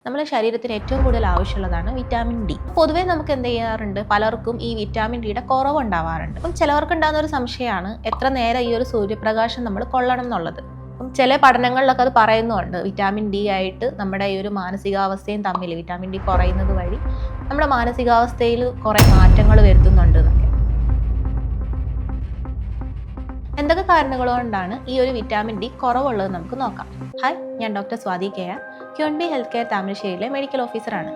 നമ്മുടെ ശരീരത്തിന് ഏറ്റവും കൂടുതൽ ആവശ്യമുള്ളതാണ് വിറ്റാമിൻ ഡി. പൊതുവേ നമുക്ക് എന്ത് ചെയ്യാറുണ്ട്, പലർക്കും ഈ വിറ്റാമിൻ ഡിയുടെ കുറവുണ്ടാവാറുണ്ട്. അപ്പം ചിലവർക്ക് ഉണ്ടാകുന്ന ഒരു സംശയമാണ് എത്ര നേരം ഈ ഒരു സൂര്യപ്രകാശം നമ്മൾ കൊള്ളണം എന്നുള്ളത്. അപ്പം ചില പഠനങ്ങളിലൊക്കെ അത് പറയുന്നുണ്ട്, വിറ്റാമിൻ ഡി ആയിട്ട് നമ്മുടെ ഈ ഒരു മാനസികാവസ്ഥയും തമ്മിൽ വിറ്റാമിൻ ഡി കുറയുന്നത് വഴി നമ്മുടെ മാനസികാവസ്ഥയിൽ കുറേ മാറ്റങ്ങൾ വരുത്തുന്നുണ്ട് എന്നൊക്കെ. എന്തൊക്കെ കാരണങ്ങൾ കൊണ്ടാണ് ഈ ഒരു വിറ്റാമിൻ ഡി കുറവുള്ളത് നമുക്ക് നോക്കാം. ഹായ്, ഞാൻ doctor Swathi K R, Queen Bee health care താമരശ്ശേരിയിലെ മെഡിക്കൽ ഓഫീസറാണ്.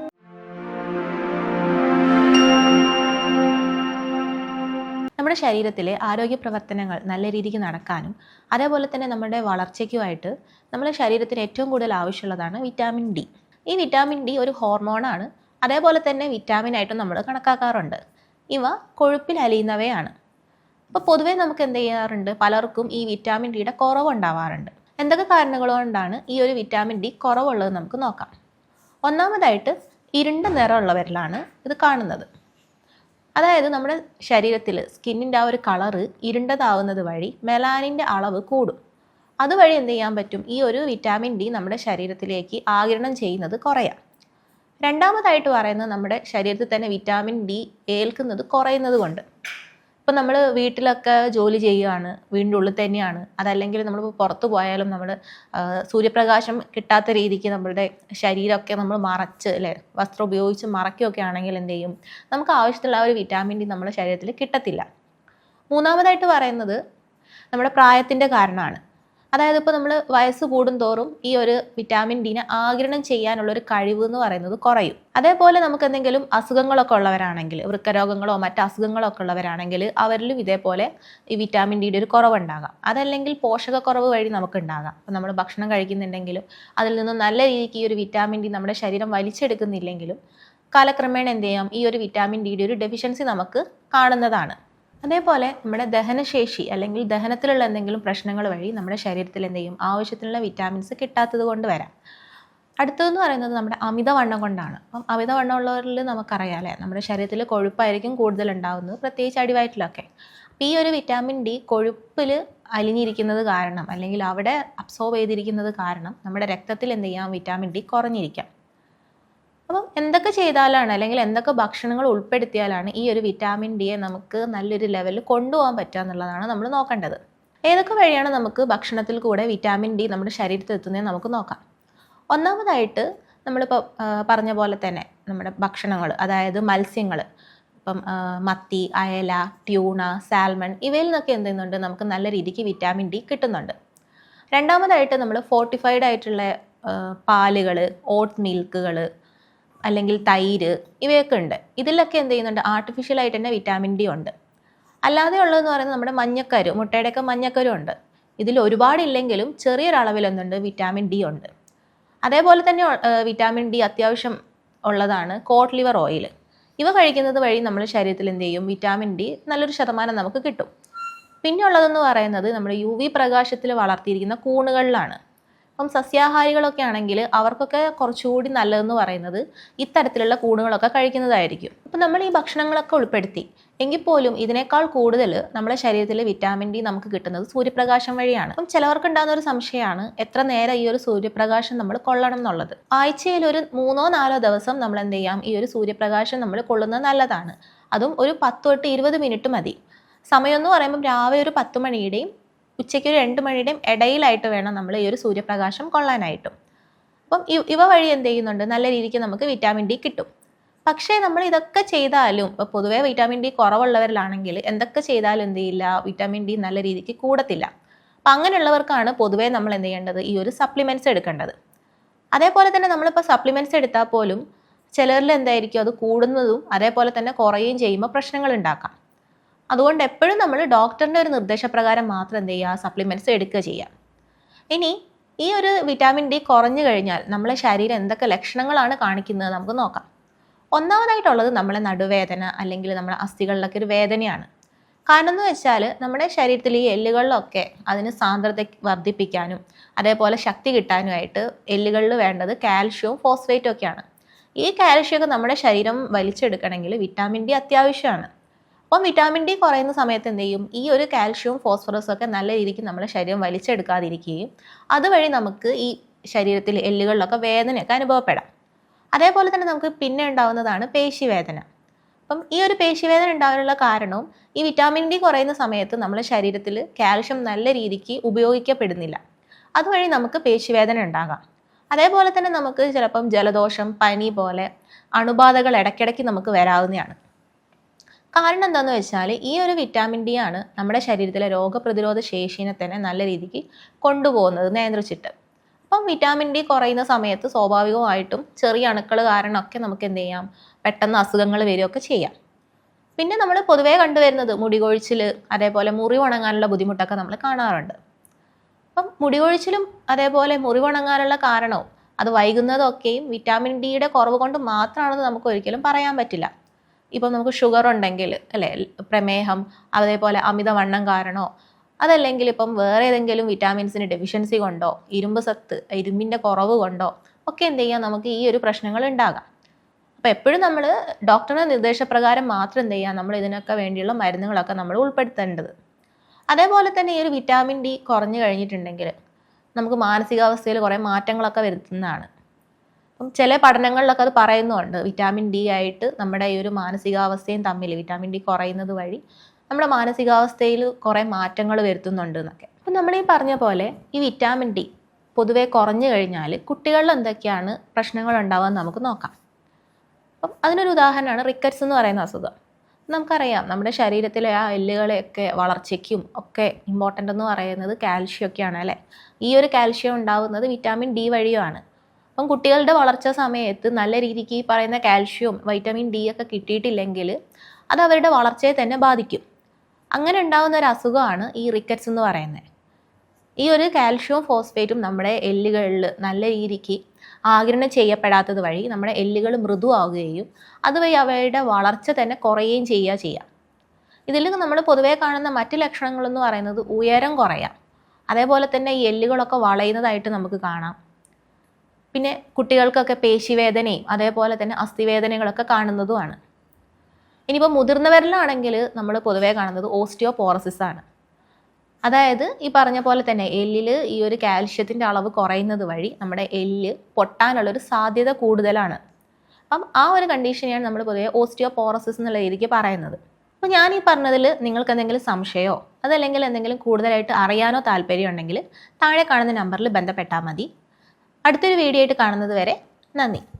നമ്മുടെ ശരീരത്തിലെ ആരോഗ്യ പ്രവർത്തനങ്ങൾ നല്ല രീതിക്ക് നടക്കാനും അതേപോലെ തന്നെ നമ്മുടെ വളർച്ചയ്ക്കുമായിട്ട് നമ്മുടെ ശരീരത്തിന് ഏറ്റവും കൂടുതൽ ആവശ്യമുള്ളതാണ് വിറ്റാമിൻ ഡി. ഈ വിറ്റാമിൻ ഡി ഒരു ഹോർമോണാണ്, അതേപോലെ തന്നെ വിറ്റാമിൻ ആയിട്ടും നമ്മൾ കണക്കാക്കാറുണ്ട്. ഇവ കൊഴുപ്പിൽ അലിയുന്നവയാണ്. അപ്പോൾ പൊതുവേ നമുക്ക് എന്ത് ചെയ്യാറുണ്ട്, പലർക്കും ഈ വിറ്റാമിൻ ഡിയുടെ കുറവുണ്ടാവാറുണ്ട്. എന്തൊക്കെ കാരണങ്ങൾ കൊണ്ടാണ് ഈ ഒരു വിറ്റാമിൻ ഡി കുറവുള്ളത് നമുക്ക് നോക്കാം. ഒന്നാമതായിട്ട് ഇരുണ്ട നിറമുള്ളവരിലാണ് ഇത് കാണുന്നത്. അതായത് നമ്മുടെ ശരീരത്തിൽ സ്കിന്നിൻ്റെ ആ ഒരു കളറ് ഇരുണ്ടതാവുന്നത് വഴി മെലാനിൻ്റെ അളവ് കൂടും. അതുവഴി എന്ത് ചെയ്യാൻ പറ്റും, ഈ ഒരു വിറ്റാമിൻ ഡി നമ്മുടെ ശരീരത്തിലേക്ക് ആഗിരണം ചെയ്യുന്നത് കുറയാം. രണ്ടാമതായിട്ട് പറയുന്നത് നമ്മുടെ ശരീരത്തിൽ തന്നെ വിറ്റാമിൻ ഡി ഏൽക്കുന്നത് കുറയുന്നത് കൊണ്ട്. ഇപ്പം നമ്മൾ വീട്ടിലൊക്കെ ജോലി ചെയ്യുകയാണ്, വീടിൻ്റെ ഉള്ളിൽ തന്നെയാണ്, അതല്ലെങ്കിൽ നമ്മളിപ്പോൾ പുറത്ത് പോയാലും നമ്മൾ സൂര്യപ്രകാശം കിട്ടാത്ത രീതിക്ക് നമ്മളുടെ ശരീരമൊക്കെ നമ്മൾ മറച്ച് വസ്ത്രം ഉപയോഗിച്ച് മറയ്ക്കുകയൊക്കെ ആണെങ്കിൽ എന്ത് ചെയ്യും, നമുക്ക് ആവശ്യത്തിലുള്ള ആ ഒരു വിറ്റാമിൻ ഡി നമ്മുടെ ശരീരത്തിൽ കിട്ടത്തില്ല. മൂന്നാമതായിട്ട് പറയുന്നത് നമ്മുടെ പ്രായത്തിൻ്റെ കാരണമാണ്. അതായത് ഇപ്പോൾ നമ്മൾ വയസ്സ് കൂടുന്തോറും ഈ ഒരു വിറ്റാമിൻ ഡിനെ ആഗിരണം ചെയ്യാനുള്ളൊരു കഴിവ് എന്ന് പറയുന്നത് കുറയും. അതേപോലെ നമുക്ക് എന്തെങ്കിലും അസുഖങ്ങളൊക്കെ ഉള്ളവരാണെങ്കിൽ, വൃക്കരോഗങ്ങളോ മറ്റ് അസുഖങ്ങളോ ഒക്കെ ഉള്ളവരാണെങ്കിൽ അവരിലും ഇതേപോലെ ഈ വിറ്റാമിൻ ഡിയുടെ ഒരു കുറവുണ്ടാകാം. അതല്ലെങ്കിൽ പോഷകക്കുറവ് വഴി നമുക്ക് ഉണ്ടാകാം. അപ്പോൾ നമ്മൾ ഭക്ഷണം കഴിക്കുന്നുണ്ടെങ്കിലും അതിൽ നിന്ന് നല്ല രീതിക്ക് ഈ ഒരു വിറ്റാമിൻ ഡി നമ്മുടെ ശരീരം വലിച്ചെടുക്കുന്നില്ലെങ്കിലും കാലക്രമേണ എന്ത് ചെയ്യാം, ഈ ഒരു വിറ്റാമിൻ ഡിയുടെ ഒരു ഡെഫിഷ്യൻസി നമുക്ക് കാണുന്നതാണ്. അതേപോലെ നമ്മുടെ ദഹനശേഷി അല്ലെങ്കിൽ ദഹനത്തിലുള്ള എന്തെങ്കിലും പ്രശ്നങ്ങൾ വഴി നമ്മുടെ ശരീരത്തിൽ എന്ത് ചെയ്യും, ആവശ്യത്തിനുള്ള വിറ്റാമിൻസ് കിട്ടാത്തത് കൊണ്ട് വരാം. അടുത്തതെന്ന് പറയുന്നത് നമ്മുടെ അമിതവണ്ണം കൊണ്ടാണ്. അപ്പം അമിതവണ്ണമുള്ളവരിൽ നമുക്കറിയാം നമ്മുടെ ശരീരത്തിൽ കൊഴുപ്പായിരിക്കും കൂടുതൽ ഉണ്ടാകുന്നത്, പ്രത്യേകിച്ച് അടിവയറ്റിലൊക്കെ. അപ്പോൾ ഈ ഒരു വിറ്റാമിൻ ഡി കൊഴുപ്പിൽ അലിഞ്ഞിരിക്കുന്നത് കാരണം അല്ലെങ്കിൽ അവിടെ അബ്സോർബ് ചെയ്തിരിക്കുന്നത് കാരണം നമ്മുടെ രക്തത്തിൽ എന്ത് ചെയ്യാം, വിറ്റാമിൻ ഡി കുറഞ്ഞിരിക്കാം. അപ്പം എന്തൊക്കെ ചെയ്താലാണ് അല്ലെങ്കിൽ എന്തൊക്കെ ഭക്ഷണങ്ങൾ ഉൾപ്പെടുത്തിയാലാണ് ഈ ഒരു വിറ്റാമിൻ ഡിയെ നമുക്ക് നല്ലൊരു ലെവലിൽ കൊണ്ടുപോകാൻ പറ്റുക എന്നുള്ളതാണ് നമ്മൾ നോക്കേണ്ടത്. ഏതൊക്കെ വഴിയാണ് നമുക്ക് ഭക്ഷണത്തിൽ കൂടെ വിറ്റാമിൻ ഡി നമ്മുടെ ശരീരത്തിൽ എത്തുന്നതെന്ന് നമുക്ക് നോക്കാം. ഒന്നാമതായിട്ട് നമ്മളിപ്പോൾ പറഞ്ഞ പോലെ തന്നെ നമ്മുടെ ഭക്ഷണങ്ങൾ, അതായത് മത്സ്യങ്ങൾ, ഇപ്പം മത്തി, അയല, ട്യൂണ, സാൽമൺ, ഇവയിൽ നിന്നൊക്കെ എന്ത് ചെയ്യുന്നുണ്ട്, നമുക്ക് നല്ല രീതിക്ക് വിറ്റാമിൻ ഡി കിട്ടുന്നുണ്ട്. രണ്ടാമതായിട്ട് നമ്മൾ ഫോർട്ടിഫൈഡ് ആയിട്ടുള്ള പാലുകൾ, ഓട്ട് മിൽക്കുകൾ അല്ലെങ്കിൽ തൈര്, ഇവയൊക്കെ ഉണ്ട്. ഇതിലൊക്കെ എന്ത് ചെയ്യുന്നുണ്ട്, ആർട്ടിഫിഷ്യലായിട്ട് തന്നെ വിറ്റാമിൻ ഡി ഉണ്ട്. അല്ലാതെ ഉള്ളതെന്ന് പറയുന്നത് നമ്മുടെ മഞ്ഞക്കരു, മുട്ടയുടെയൊക്കെ മഞ്ഞക്കരു ഉണ്ട്. ഇതിൽ ഒരുപാടില്ലെങ്കിലും ചെറിയൊരളവിൽ എന്തുണ്ട്, വിറ്റാമിൻ ഡി ഉണ്ട്. അതേപോലെ തന്നെ വിറ്റാമിൻ ഡി അത്യാവശ്യം ഉള്ളതാണ് കോഡ് ലിവർ ഓയിൽ. ഇവ കഴിക്കുന്നത് വഴി നമ്മുടെ ശരീരത്തിൽ എന്ത് ചെയ്യും, വിറ്റാമിൻ ഡി നല്ലൊരു ശതമാനം നമുക്ക് കിട്ടും. പിന്നെ ഉള്ളതെന്ന് പറയുന്നത് നമ്മുടെ UV പ്രകാശത്തിൽ വളർത്തിയിരിക്കുന്ന കൂണുകളിലാണ്. അപ്പം സസ്യാഹാരികളൊക്കെ ആണെങ്കിൽ അവർക്കൊക്കെ കുറച്ചുകൂടി നല്ലതെന്ന് പറയുന്നത് ഇത്തരത്തിലുള്ള കൂണുകളൊക്കെ കഴിക്കുന്നതായിരിക്കും. അപ്പം നമ്മൾ ഈ ഭക്ഷണങ്ങളൊക്കെ ഉൾപ്പെടുത്തി എങ്കിൽ പോലും ഇതിനേക്കാൾ കൂടുതൽ നമ്മുടെ ശരീരത്തിൽ വിറ്റാമിൻ ഡി നമുക്ക് കിട്ടുന്നത് സൂര്യപ്രകാശം വഴിയാണ്. അപ്പം ചിലവർക്ക് ഉണ്ടാകുന്ന ഒരു സംശയമാണ് എത്ര നേരം ഈ ഒരു സൂര്യപ്രകാശം നമ്മൾ കൊള്ളണം എന്നുള്ളത്. ആഴ്ചയിൽ ഒരു 3-4 ദിവസം നമ്മൾ എന്ത് ചെയ്യാം, ഈ ഒരു സൂര്യപ്രകാശം നമ്മൾ കൊള്ളുന്നത് നല്ലതാണ്. അതും ഒരു 10 തൊട്ട് 20 മിനിറ്റ് മതി. സമയം എന്ന് പറയുമ്പം രാവിലെ ഒരു 10 മണിയുടെയും ഉച്ചയ്ക്ക് ഒരു 2 മണിയുടെയും ഇടയിലായിട്ട് വേണം നമ്മൾ ഈ ഒരു സൂര്യപ്രകാശം കൊള്ളാനായിട്ടും. അപ്പം ഇവ വഴി എന്ത് ചെയ്യുന്നുണ്ട്, നല്ല രീതിക്ക് നമുക്ക് വിറ്റാമിൻ ഡി കിട്ടും. പക്ഷേ നമ്മൾ ഇതൊക്കെ ചെയ്താലും, ഇപ്പോൾ പൊതുവേ വിറ്റാമിൻ ഡി കുറവുള്ളവരിലാണെങ്കിൽ എന്തൊക്കെ ചെയ്താലും എന്ത് ചെയ്യില്ല, വിറ്റാമിൻ ഡി നല്ല രീതിക്ക് കൂടത്തില്ല. അപ്പം അങ്ങനെയുള്ളവർക്കാണ് പൊതുവേ നമ്മൾ എന്ത് ചെയ്യേണ്ടത്, ഈ ഒരു സപ്ലിമെൻറ്റ്സ് എടുക്കേണ്ടത്. അതേപോലെ തന്നെ നമ്മളിപ്പോൾ സപ്ലിമെൻറ്റ്സ് എടുത്താൽ പോലും ചിലരിൽ എന്തായിരിക്കും, അത് കൂടുന്നതും അതേപോലെ തന്നെ കുറയുകയും ചെയ്യുമ്പോൾ പ്രശ്നങ്ങൾ ഉണ്ടാക്കാം. അതുകൊണ്ട് എപ്പോഴും നമ്മൾ ഡോക്ടറിൻ്റെ ഒരു നിർദ്ദേശപ്രകാരം മാത്രം എന്ത് ചെയ്യുക, സപ്ലിമെൻറ്റ്സ് എടുക്കുക ചെയ്യുക. ഇനി ഈ ഒരു വിറ്റാമിൻ ഡി കുറഞ്ഞു കഴിഞ്ഞാൽ നമ്മളെ ശരീരം എന്തൊക്കെ ലക്ഷണങ്ങളാണ് കാണിക്കുന്നത് നമുക്ക് നോക്കാം. ഒന്നാമതായിട്ടുള്ളത് നമ്മളെ നടുവേദന അല്ലെങ്കിൽ നമ്മുടെ അസ്ഥികളിലൊക്കെ ഒരു വേദനയാണ്. കാരണം എന്ന് വെച്ചാൽ നമ്മുടെ ശരീരത്തിൽ ഈ എല്ലുകളിലൊക്കെ അതിന് സാന്ദ്രത വർദ്ധിപ്പിക്കാനും അതേപോലെ ശക്തി കിട്ടാനുമായിട്ട് എല്ലുകളിൽ വേണ്ടത് കാൽഷ്യവും ഫോസ്ഫേറ്റും ഒക്കെയാണ്. ഈ കാൽഷ്യമൊക്കെ നമ്മുടെ ശരീരം വലിച്ചെടുക്കണമെങ്കിൽ വിറ്റാമിൻ ഡി അത്യാവശ്യമാണ്. അപ്പം വിറ്റാമിൻ ഡി കുറയുന്ന സമയത്ത് എന്ത് ചെയ്യും, ഈ ഒരു കാൽഷ്യവും ഫോസ്ഫറസും ഒക്കെ നല്ല രീതിക്ക് നമ്മുടെ ശരീരം വലിച്ചെടുക്കാതിരിക്കുകയും അതുവഴി നമുക്ക് ഈ ശരീരത്തിൽ എല്ലുകളിലൊക്കെ വേദനയൊക്കെ അനുഭവപ്പെടാം. അതേപോലെ തന്നെ നമുക്ക് പിന്നെ ഉണ്ടാവുന്നതാണ് പേശിവേദന. അപ്പം ഈ ഒരു പേശിവേദന ഉണ്ടാകാനുള്ള കാരണവും ഈ വിറ്റാമിൻ ഡി കുറയുന്ന സമയത്ത് നമ്മുടെ ശരീരത്തിൽ കാൽഷ്യം നല്ല രീതിക്ക് ഉപയോഗിക്കപ്പെടുന്നില്ല. അതുവഴി നമുക്ക് പേശിവേദന ഉണ്ടാകാം. അതേപോലെ തന്നെ നമുക്ക് ചിലപ്പം ജലദോഷം, പനി പോലെ അണുബാധകൾ ഇടയ്ക്കിടയ്ക്ക് നമുക്ക് വരാവുന്നതാണ്. കാരണം എന്താണെന്ന് വെച്ചാൽ ഈ ഒരു വിറ്റാമിൻ ഡി ആണ് നമ്മുടെ ശരീരത്തിലെ രോഗപ്രതിരോധ ശേഷിനെ തന്നെ നല്ല രീതിക്ക് കൊണ്ടുപോകുന്നത് നിയന്ത്രിച്ചിട്ട്. അപ്പം വിറ്റാമിൻ ഡി കുറയുന്ന സമയത്ത് സ്വാഭാവികമായിട്ടും ചെറിയ അണുക്കൾ കാരണമൊക്കെ നമുക്ക് എന്ത് ചെയ്യാം, പെട്ടെന്ന് അസുഖങ്ങൾ വരികയൊക്കെ ചെയ്യാം. പിന്നെ നമ്മൾ പൊതുവേ കണ്ടുവരുന്നത് മുടികൊഴിച്ചിൽ, അതേപോലെ മുറിവുണങ്ങാനുള്ള ബുദ്ധിമുട്ടൊക്കെ നമ്മൾ കാണാറുണ്ട്. അപ്പം മുടികൊഴിച്ചിലും അതേപോലെ മുറിവുണങ്ങാനുള്ള കാരണവും അത് വൈകുന്നതൊക്കെയും വിറ്റാമിൻ ഡിയുടെ കുറവ് കൊണ്ട് മാത്രമാണെന്ന് നമുക്ക് ഒരിക്കലും പറയാൻ പറ്റില്ല. ഇപ്പം നമുക്ക് ഷുഗർ ഉണ്ടെങ്കിൽ അല്ലേ, പ്രമേഹം, അതേപോലെ അമിതവണ്ണം കാരണമോ അതല്ലെങ്കിൽ ഇപ്പം വേറെ ഏതെങ്കിലും വിറ്റാമിൻസിന് ഡെഫിഷ്യൻസി കൊണ്ടോ ഇരുമ്പിൻ്റെ കുറവ് കൊണ്ടോ ഒക്കെ എന്ത് ചെയ്യാം, നമുക്ക് ഈ ഒരു പ്രശ്നങ്ങൾ ഉണ്ടാകാം. അപ്പോൾ എപ്പോഴും നമ്മൾ ഡോക്ടറുടെ നിർദ്ദേശപ്രകാരം മാത്രം എന്ത് ചെയ്യാം, നമ്മൾ ഇതിനൊക്കെ വേണ്ടിയുള്ള മരുന്നുകളൊക്കെ നമ്മൾ ഉൾപ്പെടുത്തേണ്ടത്. അതേപോലെ തന്നെ ഈ ഒരു വിറ്റാമിൻ ഡി കുറഞ്ഞു കഴിഞ്ഞിട്ടുണ്ടെങ്കിൽ നമുക്ക് മാനസികാവസ്ഥയിൽ കുറേ മാറ്റങ്ങളൊക്കെ വരുത്തുന്നതാണ്. അപ്പം ചില പഠനങ്ങളിലൊക്കെ അത് പറയുന്നുണ്ട്, വിറ്റാമിൻ ഡി ആയിട്ട് നമ്മുടെ ഈ ഒരു മാനസികാവസ്ഥയും തമ്മിൽ വിറ്റാമിൻ ഡി കുറയുന്നത് വഴി നമ്മുടെ മാനസികാവസ്ഥയിൽ കുറേ മാറ്റങ്ങൾ വരുത്തുന്നുണ്ട് എന്നൊക്കെ. അപ്പം നമ്മൾ ഈ പറഞ്ഞ പോലെ ഈ വിറ്റാമിൻ ഡി പൊതുവെ കുറഞ്ഞു കഴിഞ്ഞാൽ കുട്ടികളിൽ എന്തൊക്കെയാണ് പ്രശ്നങ്ങൾ ഉണ്ടാവുക നമുക്ക് നോക്കാം. അപ്പം അതിനൊരു ഉദാഹരണമാണ് റിക്കറ്റ്സ് എന്ന് പറയുന്ന അസുഖം. നമുക്കറിയാം നമ്മുടെ ശരീരത്തിലെ ആ എല്ലുകളെയൊക്കെ വളർച്ചയ്ക്കും ഒക്കെ ഇമ്പോർട്ടൻ്റ് എന്ന് പറയുന്നത് കാൽഷ്യം ഒക്കെയാണ് അല്ലേ. ഈ ഒരു കാൽഷ്യം ഉണ്ടാവുന്നത് വിറ്റാമിൻ ഡി വഴിയുമാണ്. അപ്പം കുട്ടികളുടെ വളർച്ച സമയത്ത് നല്ല രീതിക്ക് ഈ പറയുന്ന കാൽഷ്യവും വൈറ്റമിൻ ഡി ഒക്കെ കിട്ടിയിട്ടില്ലെങ്കിൽ അത് അവരുടെ വളർച്ചയെ തന്നെ ബാധിക്കും. അങ്ങനെ ഉണ്ടാകുന്ന ഒരു അസുഖമാണ് ഈ റിക്കറ്റ്സ് എന്ന് പറയുന്നത്. ഈ ഒരു കാൽഷ്യവും ഫോസ്ഫേറ്റും നമ്മുടെ എല്ലുകളിൽ നല്ല രീതിക്ക് ആഗിരണം ചെയ്യപ്പെടാത്തത് വഴി നമ്മുടെ എല്ലുകൾ മൃദുവാകുകയും അതുവഴി അവയുടെ വളർച്ച തന്നെ കുറയുകയും ചെയ്യുക. ഇതിൽ നമ്മൾ പൊതുവേ കാണുന്ന മറ്റ് ലക്ഷണങ്ങളെന്ന് പറയുന്നത് ഉയരം കുറയാം, അതേപോലെ തന്നെ ഈ എല്ലുകളൊക്കെ വളയുന്നതായിട്ട് നമുക്ക് കാണാം. പിന്നെ കുട്ടികൾക്കൊക്കെ പേശിവേദനയും അതേപോലെ തന്നെ അസ്ഥിവേദനകളൊക്കെ കാണുന്നതുമാണ്. ഇനിയിപ്പോൾ മുതിർന്നവരിലാണെങ്കിൽ നമ്മൾ പൊതുവേ കാണുന്നത് ഓസ്റ്റിയോപോറോസിസ് ആണ്. അതായത് ഈ പറഞ്ഞ പോലെ തന്നെ എല്ലിൽ ഈ ഒരു കാൽഷ്യത്തിൻ്റെ അളവ് കുറയുന്നത് വഴി നമ്മുടെ എല്ല് പൊട്ടാനുള്ളൊരു സാധ്യത കൂടുതലാണ്. അപ്പം ആ ഒരു കണ്ടീഷനെയാണ് നമ്മൾ പൊതുവെ ഓസ്റ്റിയോപോറോസിസ് എന്നുള്ള രീതിക്ക് പറയുന്നത്. അപ്പോൾ ഞാൻ ഈ പറഞ്ഞതിൽ നിങ്ങൾക്ക് എന്തെങ്കിലും സംശയമോ അതല്ലെങ്കിൽ എന്തെങ്കിലും കൂടുതലായിട്ട് അറിയാനോ താല്പര്യം ഉണ്ടെങ്കിൽ താഴെ കാണുന്ന നമ്പറിൽ ബന്ധപ്പെട്ടാൽ മതി. അടുത്തൊരു വീഡിയോ ആയിട്ട് കാണുന്നത് വരെ നന്ദി.